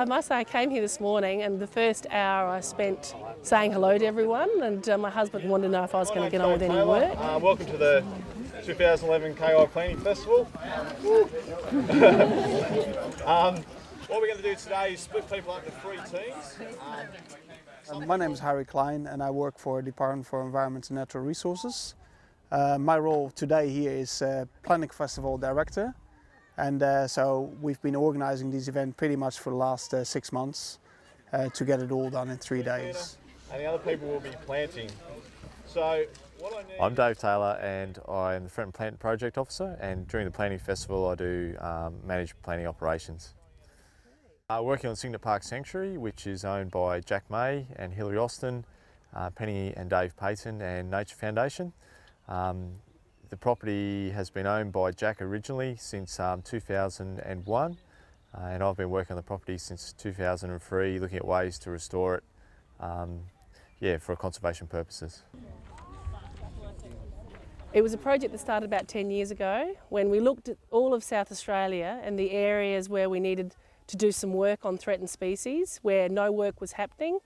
I must say I came here this morning and the first hour I spent saying hello to everyone, and my husband wanted to know if I was going to get on with any work. Welcome to the 2011 KI Cleaning Festival. What we're going to do today is split people up into 3 teams. My name is Harry Klein and I work for the Department for Environment and Natural Resources. My role today here is Planning Festival Director, and so we've been organising this event pretty much for the last 6 months to get it all done in 3 days. And the other people will be planting. So what I need... I'm Dave Taylor and I'm the Front Plant Project Officer, and during the Planning Festival I do manage planning operations. Working on Cygnet Park Sanctuary, which is owned by Jack May and Hilary Austin, Penny and Dave Paton and Nature Foundation. The property has been owned by Jack originally since 2001, and I've been working on the property since 2003, looking at ways to restore it for conservation purposes. It was a project that started about 10 years ago when we looked at all of South Australia and the areas where we needed to do some work on threatened species where no work was happening.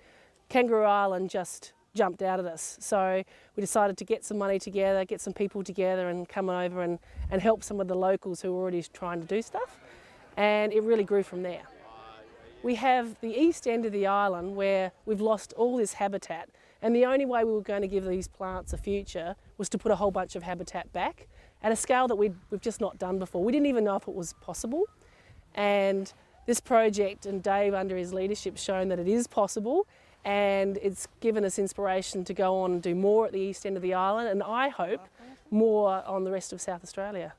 Kangaroo Island just jumped out at us. So we decided to get some money together, get some people together and come over and help some of the locals who were already trying to do stuff. And it really grew from there. We have the east end of the island where we've lost all this habitat, and the only way we were going to give these plants a future was to put a whole bunch of habitat back at a scale that we've just not done before. We didn't even know if it was possible. And this project and Dave under his leadership shown that it is possible, and it's given us inspiration to go on and do more at the east end of the island, and I hope more on the rest of South Australia.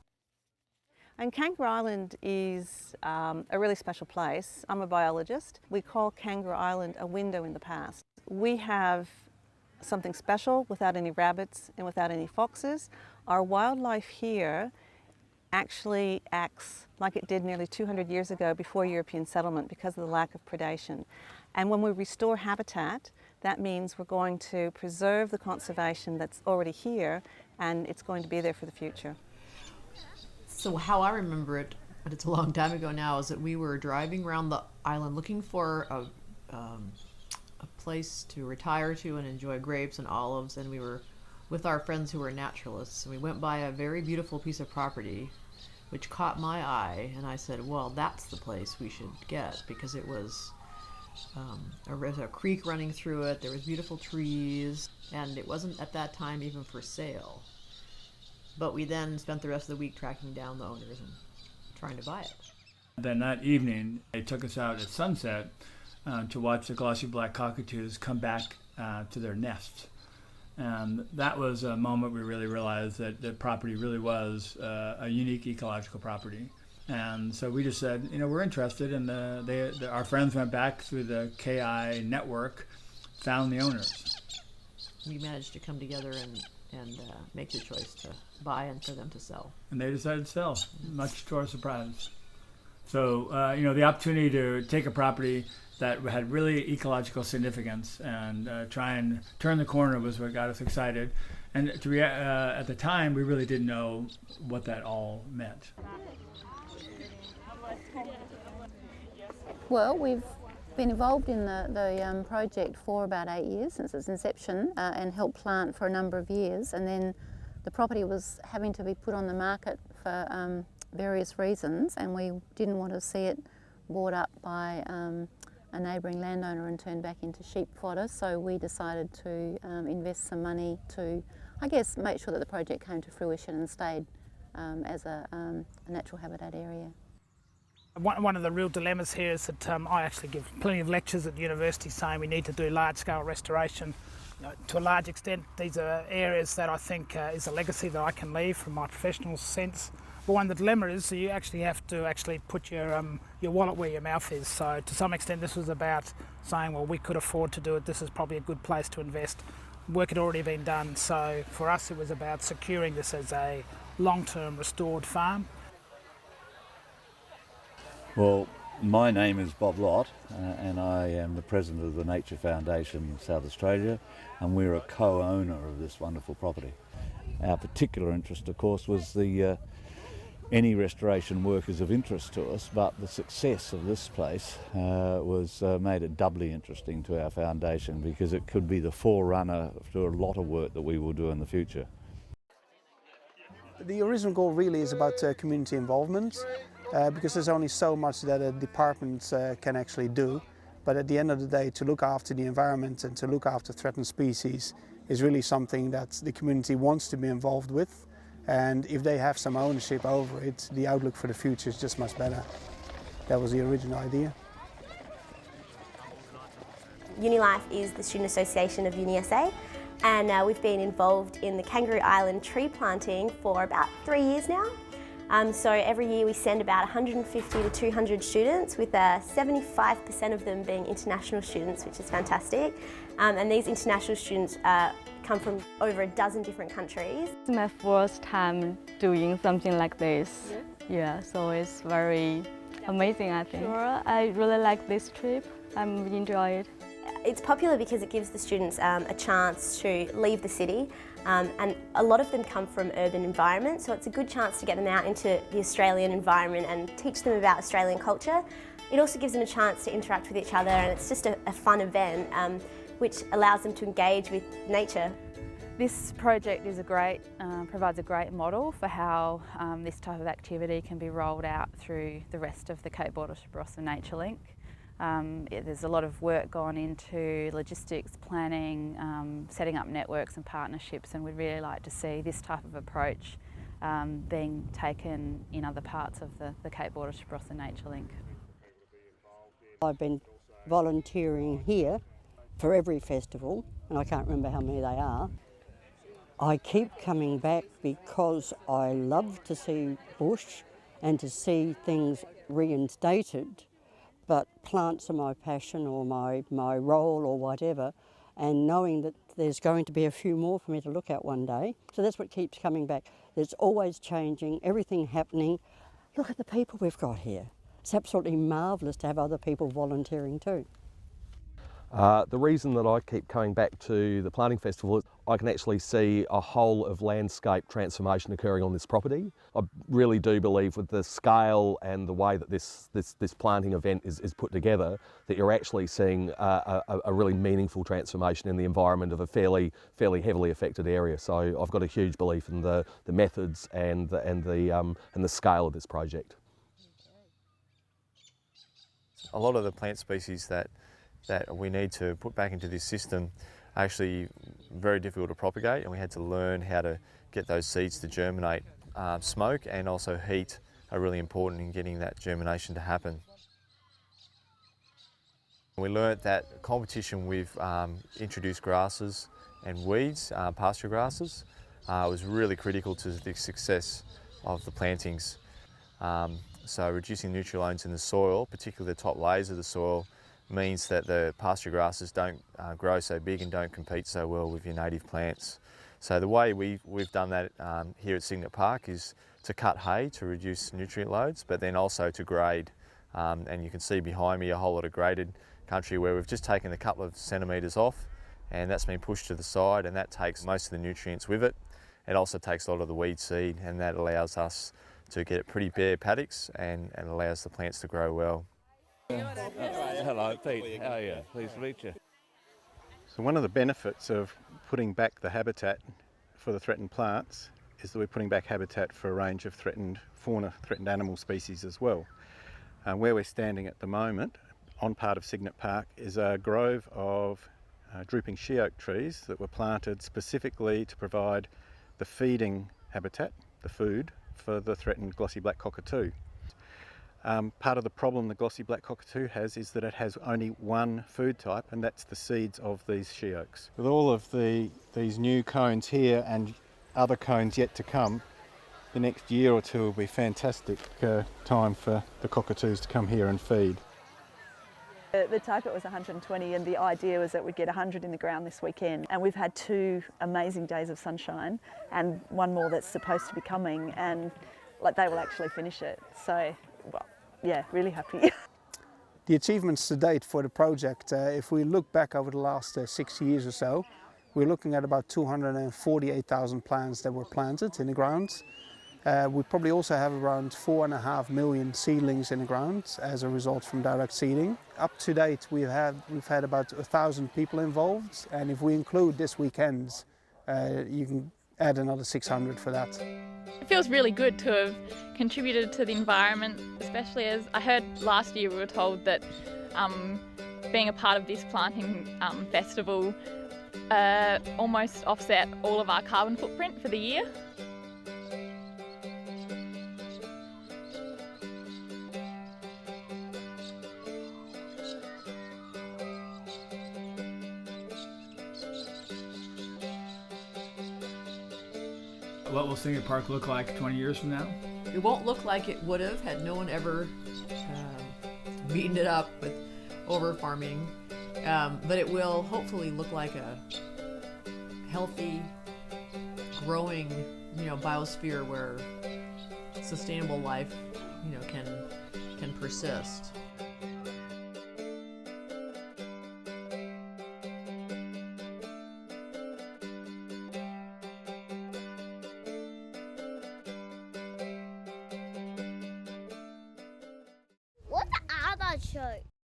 And Kangaroo Island is a really special place. I'm a biologist. We call Kangaroo Island a window in the past. We have something special without any rabbits and without any foxes. Our wildlife here actually acts like it did nearly 200 years ago before European settlement because of the lack of predation. And when we restore habitat, that means we're going to preserve the conservation that's already here, and it's going to be there for the future. So how I remember it, but it's a long time ago now, is that we were driving around the island looking for a place to retire to and enjoy grapes and olives, and we were with our friends who were naturalists, and we went by a very beautiful piece of property which caught my eye, and I said, well, that's the place we should get, because it was a creek running through it, there was beautiful trees, and it wasn't at that time even for sale. But we then spent the rest of the week tracking down the owners and trying to buy it. Then that evening, they took us out at sunset to watch the glossy black cockatoos come back to their nests. And that was a moment we really realized that the property really was a unique ecological property. And so we just said, we're interested, and our friends went back through the KI network, found the owners. We managed to come together and make the choice to buy and for them to sell. And they decided to sell, much to our surprise. So, the opportunity to take a property that had really ecological significance and try and turn the corner was what got us excited. And at the time, we really didn't know what that all meant. Well, we've been involved in the project for about 8 years since its inception and helped plant for a number of years, and then the property was having to be put on the market for various reasons, and we didn't want to see it bought up by a neighbouring landowner and turned back into sheep fodder, so we decided to invest some money to, I guess, make sure that the project came to fruition and stayed as a natural habitat area. One of the real dilemmas here is that I actually give plenty of lectures at university saying we need to do large-scale restoration. To a large extent, these are areas that I think is a legacy that I can leave from my professional sense. But one of the dilemma is that you actually have to put your wallet where your mouth is. So to some extent, this was about saying, well, we could afford to do it. This is probably a good place to invest. Work had already been done. So for us, it was about securing this as a long-term restored farm. Well, my name is Bob Lott and I am the president of the Nature Foundation South Australia, and we're a co-owner of this wonderful property. Our particular interest, of course, was the Any restoration work is of interest to us, but the success of this place made it doubly interesting to our foundation, because it could be the forerunner to a lot of work that we will do in the future. The original goal really is about community involvement, because there's only so much that a department can actually do. But at the end of the day, to look after the environment and to look after threatened species is really something that the community wants to be involved with. And if they have some ownership over it, the outlook for the future is just much better. That was the original idea. UniLife is the student association of UniSA, and we've been involved in the Kangaroo Island tree planting for about 3 years now. So every year we send about 150 to 200 students, with 75% of them being international students, which is fantastic. And these international students come from over a dozen different countries. It's my first time doing something like this. Yeah, so it's very amazing, I think. Sure, I really like this trip. I really enjoy it. It's popular because it gives the students a chance to leave the city, and a lot of them come from urban environments, so it's a good chance to get them out into the Australian environment and teach them about Australian culture. It also gives them a chance to interact with each other, and it's just a fun event which allows them to engage with nature. This project is provides a great model for how this type of activity can be rolled out through the rest of the Cape Border-Barossa Nature Link. There's a lot of work gone into logistics, planning, setting up networks and partnerships, and we'd really like to see this type of approach being taken in other parts of the Cape Border-Barossa Nature Link. I've been volunteering here for every festival, and I can't remember how many they are. I keep coming back because I love to see bush and to see things reinstated, but plants are my passion or my role or whatever, and knowing that there's going to be a few more for me to look at one day. So that's what keeps coming back. There's always changing, everything happening. Look at the people we've got here. It's absolutely marvellous to have other people volunteering too. The reason that I keep coming back to the planting festival is I can actually see a whole of landscape transformation occurring on this property. I really do believe with the scale and the way that this planting event is put together, that you're actually seeing a really meaningful transformation in the environment of a fairly heavily affected area. So I've got a huge belief in the methods and the scale of this project. A lot of the plant species that we need to put back into this system are actually very difficult to propagate, and we had to learn how to get those seeds to germinate. Smoke and also heat are really important in getting that germination to happen. We learnt that competition with introduced grasses and weeds, pasture grasses, was really critical to the success of the plantings. So reducing nutrient in the soil, particularly the top layers of the soil, means that the pasture grasses don't grow so big and don't compete so well with your native plants. So the way we've done that here at Cygnet Park is to cut hay to reduce nutrient loads, but then also to grade. And you can see behind me a whole lot of graded country where we've just taken a couple of centimetres off, and that's been pushed to the side, and that takes most of the nutrients with it. It also takes a lot of the weed seed, and that allows us to get pretty bare paddocks and allows the plants to grow well. Hello, Pete. How are you? Pleased to meet you. So one of the benefits of putting back the habitat for the threatened plants is that we're putting back habitat for a range of threatened fauna, threatened animal species as well. Where we're standing at the moment, on part of Cygnet Park, is a grove of drooping she-oak trees that were planted specifically to provide the feeding habitat, the food, for the threatened glossy black cockatoo. Part of the problem the glossy black cockatoo has is that it has only one food type, and that's the seeds of these she-oaks. With all of these new cones here and other cones yet to come, the next year or two will be fantastic time for the cockatoos to come here and feed. The target was 120, and the idea was that we'd get 100 in the ground this weekend, and we've had 2 amazing days of sunshine and one more that's supposed to be coming, and they will actually finish it. So, well, yeah, really happy. The achievements to date for the project, if we look back over the last 6 years or so, we're looking at about 248,000 plants that were planted in the ground. We probably also have around 4.5 million seedlings in the ground as a result from direct seeding. Up to date, we've had about 1,000 people involved, and if we include this weekend, you can add another 600 for that. It feels really good to have contributed to the environment, especially as I heard last year we were told that being a part of this planting festival almost offset all of our carbon footprint for the year. What will Cygnet Park look like 20 years from now? It won't look like it would have had no one ever beaten it up with over farming, but it will hopefully look like a healthy, growing, biosphere where sustainable life, can persist. What are the show?